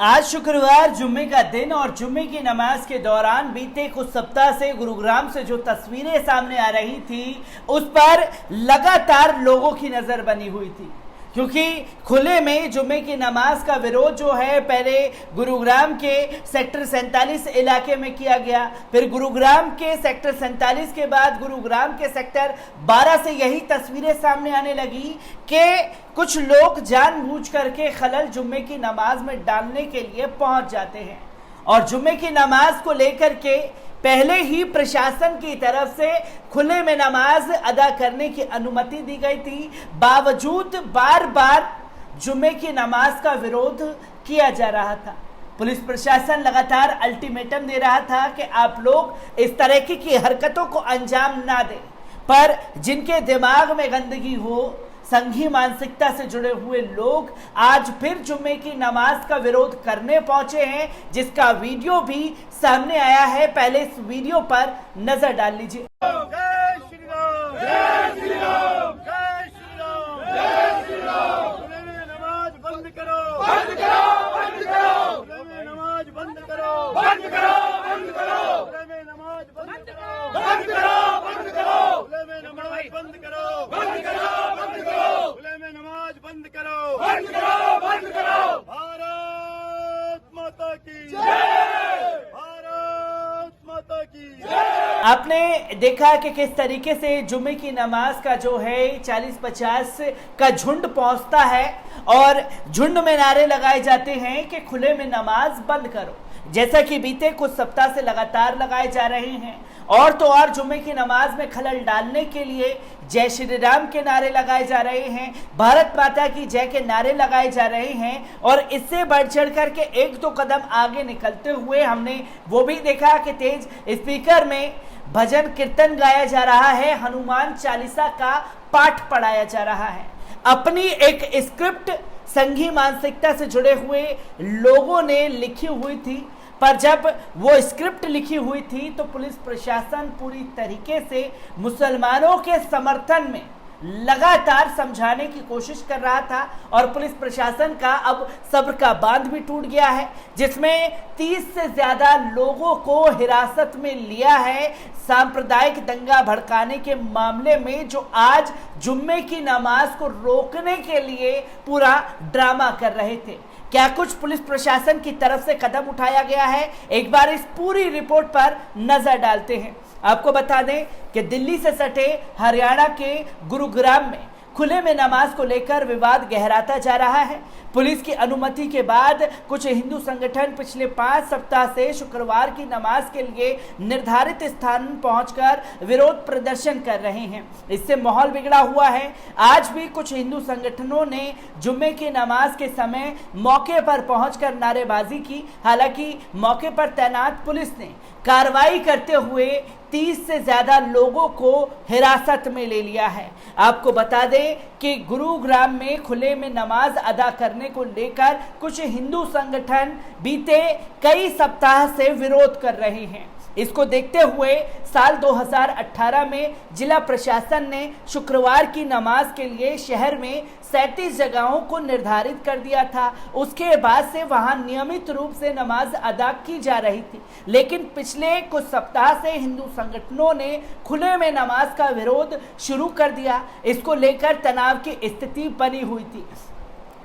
आज शुक्रवार जुम्मे का दिन और जुम्मे की नमाज के दौरान बीते कुछ सप्ताह से गुरुग्राम से जो तस्वीरें सामने आ रही थी उस पर लगातार लोगों की नजर बनी हुई थी, क्योंकि खुले में जुम्मे की नमाज का विरोध जो है पहले गुरुग्राम के सेक्टर 47 इलाके में किया गया, फिर गुरुग्राम के सेक्टर 47 के बाद गुरुग्राम के सेक्टर 12 से यही तस्वीरें सामने आने लगी कि कुछ लोग जानबूझ करके खलल जुम्मे की नमाज में डालने के लिए पहुंच जाते हैं। और जुम्मे की नमाज को लेकर के पहले ही प्रशासन की तरफ से खुले में नमाज अदा करने की अनुमति दी गई थी, बावजूद बार बार जुम्मे की नमाज का विरोध किया जा रहा था। पुलिस प्रशासन लगातार अल्टीमेटम दे रहा था कि आप लोग इस तरह की हरकतों को अंजाम ना दें, पर जिनके दिमाग में गंदगी हो, संघी मानसिकता से जुड़े हुए लोग आज फिर जुम्मे की नमाज का विरोध करने पहुंचे हैं, जिसका वीडियो भी सामने आया है। पहले इस वीडियो पर नजर डाल लीजिए। जय श्री राम, जय श्री राम, जय श्री राम, जय श्री राम। खुले में नमाज बंद करो, बंद करो, बंद करो। खुले में नमाज बंद करो, बंद करो, बंद करो। खुले में नमाज बंद करो, बंद करो, बंद करो। खुले में नमाज बंद करो, बंद करो, बंद करो। खुले में नमाज बंद करो, बंद करो, बंद करो। भारत माता की जय, भारत माता की जय। आपने देखा कि किस तरीके से जुम्मे की नमाज का जो है 40-50 का झुंड पहुंचता है और झुंड में नारे लगाए जाते हैं कि खुले में नमाज बंद करो, जैसा कि बीते कुछ सप्ताह से लगातार लगाए जा रहे हैं। और तो और जुम्मे की नमाज में खलल डालने के लिए जय श्री राम के नारे लगाए जा रहे हैं, भारत माता की जय के नारे लगाए जा रहे हैं। और इससे बढ़ चढ़ करके एक दो कदम आगे निकलते हुए हमने वो भी देखा कि तेज स्पीकर में भजन कीर्तन गाया जा रहा है, हनुमान चालीसा का पाठ पढ़ाया जा रहा है। अपनी एक स्क्रिप्ट संघी मानसिकता से जुड़े हुए लोगों ने लिखी हुई थी, पर जब वो स्क्रिप्ट लिखी हुई थी तो पुलिस प्रशासन पूरी तरीके से मुसलमानों के समर्थन में लगातार समझाने की कोशिश कर रहा था। और पुलिस प्रशासन का अब सब्र का बांध भी टूट गया है, जिसमें 30 से ज्यादा लोगों को हिरासत में लिया है सांप्रदायिक दंगा भड़काने के मामले में, जो आज जुम्मे की नमाज को रोकने के लिए पूरा ड्रामा कर रहे थे। क्या कुछ पुलिस प्रशासन की तरफ से कदम उठाया गया है, एक बार इस पूरी रिपोर्ट पर नजर डालते हैं। आपको बता दें कि दिल्ली से सटे हरियाणा के गुरुग्राम में खुले में नमाज को लेकर विवाद गहराता जा रहा है। पुलिस की अनुमति के बाद कुछ हिंदू संगठन पिछले 5 सप्ताह से शुक्रवार की नमाज के लिए निर्धारित स्थान पहुंचकर विरोध प्रदर्शन कर रहे हैं। इससे माहौल बिगड़ा हुआ है। आज भी कुछ हिंदू संगठनों ने जुम्मे की नमाज के समय मौके पर पहुंचकर नारेबाजी की। हालांकि मौके पर तैनात पुलिस ने कार्रवाई करते हुए 30 से ज्यादा लोगों को हिरासत में ले लिया है। आपको बता दें कि गुरुग्राम में खुले में नमाज अदा करने को लेकर कुछ हिंदू संगठन बीते कई सप्ताह से विरोध कर रहे हैं। इसको देखते हुए साल 2018 में जिला प्रशासन ने शुक्रवार की नमाज के लिए शहर में 37 जगहों को निर्धारित कर दिया था। उसके बाद से वहां नियमित रूप से नमाज अदा की जा रही थी, लेकिन पिछले कुछ सप्ताह से हिंदू संगठनों ने खुले में नमाज का विरोध शुरू कर दिया। इसको लेकर तनाव की स्थिति बनी हुई थी।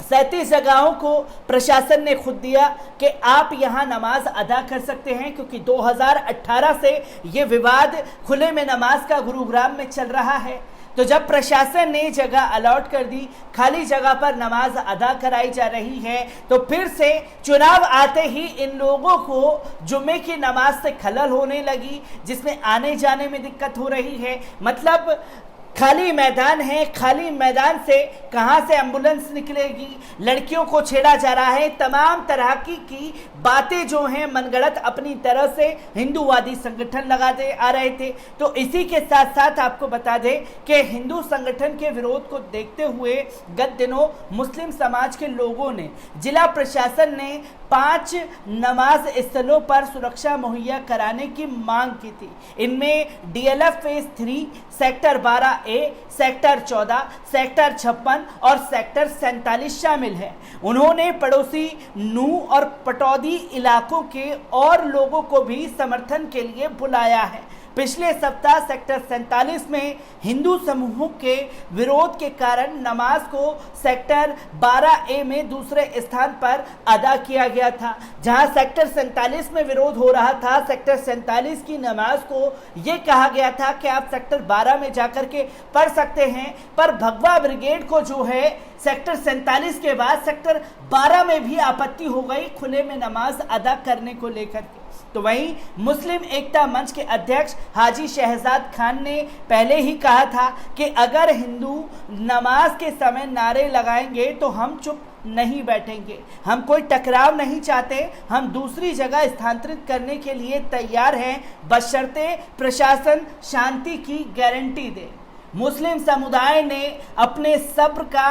37 जगहों को प्रशासन ने खुद दिया कि आप यहां नमाज अदा कर सकते हैं, क्योंकि 2018 से ये विवाद खुले में नमाज का गुरुग्राम में चल रहा है। तो जब प्रशासन ने जगह अलॉट कर दी, खाली जगह पर नमाज अदा कराई जा रही है, तो फिर से चुनाव आते ही इन लोगों को जुम्मे की नमाज से खलल होने लगी, जिसमें आने जाने में दिक्कत हो रही है। मतलब खाली मैदान है, खाली मैदान से कहां से एम्बुलेंस निकलेगी, लड़कियों को छेड़ा जा रहा है, तमाम तरह की बातें जो हैं मनगढ़ंत अपनी तरह से हिंदूवादी संगठन लगाते आ रहे थे। तो इसी के साथ साथ आपको बता दें कि हिंदू संगठन के विरोध को देखते हुए गत दिनों मुस्लिम समाज के लोगों ने जिला प्रशासन ने 5 नमाज स्थलों पर सुरक्षा मुहैया कराने की मांग की थी। इनमें DLF phase 3, sector 12A, sector 14, sector 56 और सेक्टर 47 शामिल है। उन्होंने पड़ोसी नू और पटौदी इलाकों के और लोगों को भी समर्थन के लिए बुलाया है। पिछले सप्ताह सेक्टर 47 में हिंदू समूहों के विरोध के कारण नमाज को सेक्टर 12A में दूसरे स्थान पर अदा किया गया था। जहां सेक्टर 47 में विरोध हो रहा था, सेक्टर 47 की नमाज को ये कहा गया था कि आप सेक्टर 12 में जाकर के पढ़ सकते हैं, पर भगवा ब्रिगेड को जो है सेक्टर 47 के बाद सेक्टर 12 में भी आपत्ति हो गई खुले में नमाज अदा करने को लेकर के। तो वहीं मुस्लिम एकता मंच के अध्यक्ष हाजी शहजाद खान ने पहले ही कहा था कि अगर हिंदू नमाज के समय नारे लगाएंगे तो हम चुप नहीं बैठेंगे, हम कोई टकराव नहीं चाहते, हम दूसरी जगह स्थानांतरित करने के लिए तैयार हैं, बशर्ते प्रशासन शांति की गारंटी दे। मुस्लिम समुदाय ने अपने सब्र का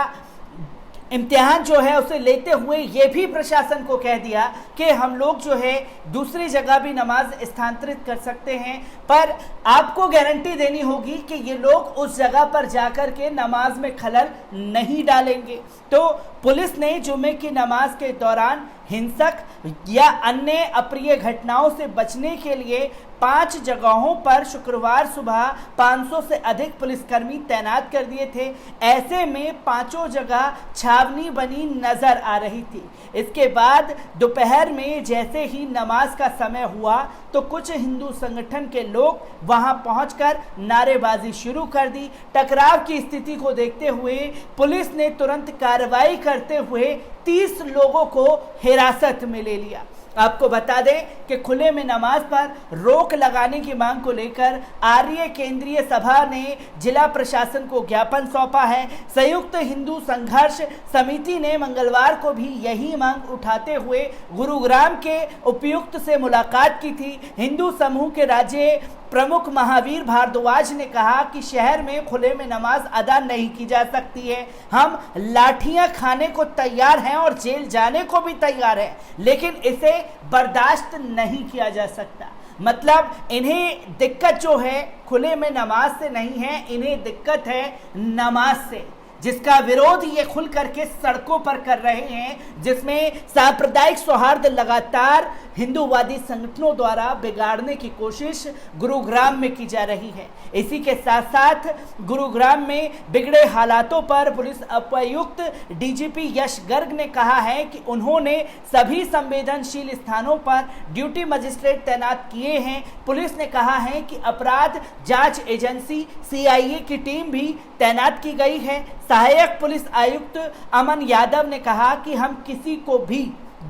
इम्तिहान जो है उसे लेते हुए ये भी प्रशासन को कह दिया कि हम लोग जो है दूसरी जगह भी नमाज स्थानांतरित कर सकते हैं, पर आपको गारंटी देनी होगी कि ये लोग उस जगह पर जाकर के नमाज में खलल नहीं डालेंगे। तो पुलिस ने जुमे की नमाज के दौरान हिंसक या अन्य अप्रिय घटनाओं से बचने के लिए 5 जगहों पर शुक्रवार सुबह 500 से अधिक पुलिसकर्मी तैनात कर दिए थे। ऐसे में 5 जगह छावनी बनी नजर आ रही थी। इसके बाद दोपहर में जैसे ही नमाज का समय हुआ तो कुछ हिंदू संगठन के लोग वहां पहुंचकर नारेबाजी शुरू कर दी। टकराव की स्थिति को देखते हुए पुलिस ने तुरंत कार्रवाई करते हुए 30 लोगों को हिरासत में ले लिया। आपको बता दें कि खुले में नमाज पर रोक लगाने की मांग को लेकर आर्य केंद्रीय सभा ने जिला प्रशासन को ज्ञापन सौंपा है। संयुक्त हिंदू संघर्ष समिति ने मंगलवार को भी यही मांग उठाते हुए गुरुग्राम के उपायुक्त से मुलाकात की थी। हिंदू समूह के राज्य प्रमुख महावीर भारद्वाज ने कहा कि शहर में खुले में नमाज अदा नहीं की जा सकती है। हम लाठियां खाने को तैयार हैं और जेल जाने को भी तैयार हैं, लेकिन इसे बर्दाश्त नहीं किया जा सकता। मतलब इन्हें दिक्कत जो है खुले में नमाज से नहीं है, इन्हें दिक्कत है नमाज से, जिसका विरोध ये खुल करके सड़कों पर कर रहे हैं, जिसमें सांप्रदायिक सौहार्द लगातार हिंदूवादी संगठनों द्वारा बिगाड़ने की कोशिश गुरुग्राम में की जा रही है। इसी के साथ साथ गुरुग्राम में बिगड़े हालातों पर पुलिस उपायुक्त डीजीपी यश गर्ग ने कहा है कि उन्होंने सभी संवेदनशील स्थानों पर ड्यूटी मजिस्ट्रेट तैनात किए हैं। पुलिस ने कहा है कि अपराध जांच एजेंसी सीआईए की टीम भी तैनात की गई है। सहायक पुलिस आयुक्त अमन यादव ने कहा कि हम किसी को भी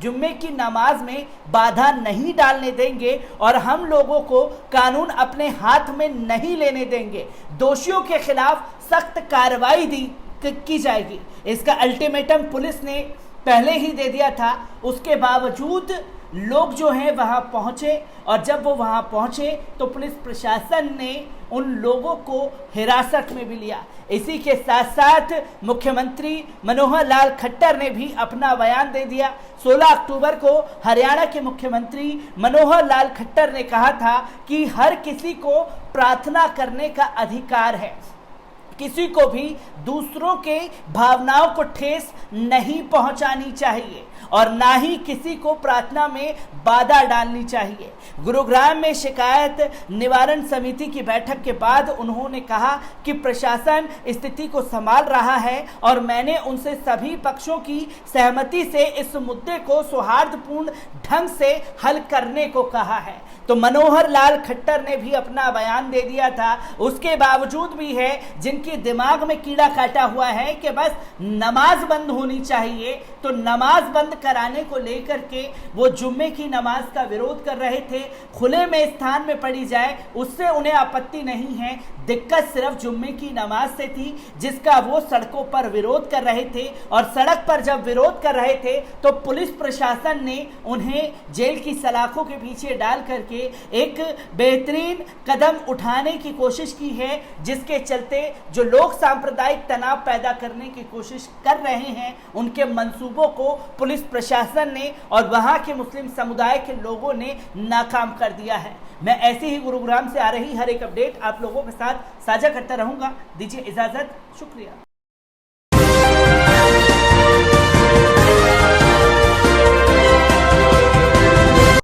जुम्मे की नमाज में बाधा नहीं डालने देंगे और हम लोगों को कानून अपने हाथ में नहीं लेने देंगे। दोषियों के खिलाफ सख्त कार्रवाई की जाएगी। इसका अल्टीमेटम पुलिस ने पहले ही दे दिया था। उसके बावजूद लोग जो हैं वहां पहुंचे और जब वो वहां पहुंचे तो पुलिस प्रशासन ने उन लोगों को हिरासत में भी लिया। इसी के साथ साथ मुख्यमंत्री मनोहर लाल खट्टर ने भी अपना बयान दे दिया। 16 अक्टूबर को हरियाणा के मुख्यमंत्री मनोहर लाल खट्टर ने कहा था कि हर किसी को प्रार्थना करने का अधिकार है, किसी को भी दूसरों के भावनाओं को ठेस नहीं पहुंचानी चाहिए और ना ही किसी को प्रार्थना में बाधा डालनी चाहिए। गुरुग्राम में शिकायत निवारण समिति की बैठक के बाद उन्होंने कहा कि प्रशासन स्थिति को संभाल रहा है और मैंने उनसे सभी पक्षों की सहमति से इस मुद्दे को सौहार्दपूर्ण ढंग से हल करने को कहा है। तो मनोहर लाल खट्टर ने भी अपना बयान दे दिया था। उसके बावजूद भी है जिनके दिमाग में कीड़ा काटा हुआ है कि बस नमाज बंद होनी चाहिए, तो नमाज बंद कराने को लेकर के वो जुम्मे की नमाज का विरोध कर रहे थे। खुले में स्थान में पढ़ी जाए उससे उन्हें आपत्ति नहीं है। दिक्कत सिर्फ जुम्मे की नमाज से थी, जिसका वो सड़कों पर विरोध कर रहे थे। और सड़क पर जब विरोध कर रहे थे तो पुलिस प्रशासन ने उन्हें जेल की सलाखों के पीछे डाल करके एक बेहतरीन कदम उठाने की कोशिश की है, जिसके चलते जो लोग सांप्रदायिक तनाव पैदा करने की कोशिश कर रहे हैं उनके मंसूबों को पुलिस प्रशासन ने और वहां के मुस्लिम समुदाय के लोगों ने नाकाम कर दिया है। मैं ऐसे ही गुरुग्राम से आ रही हर एक अपडेट आप लोगों के साथ साझा करता रहूंगा। दीजिए इजाजत, शुक्रिया।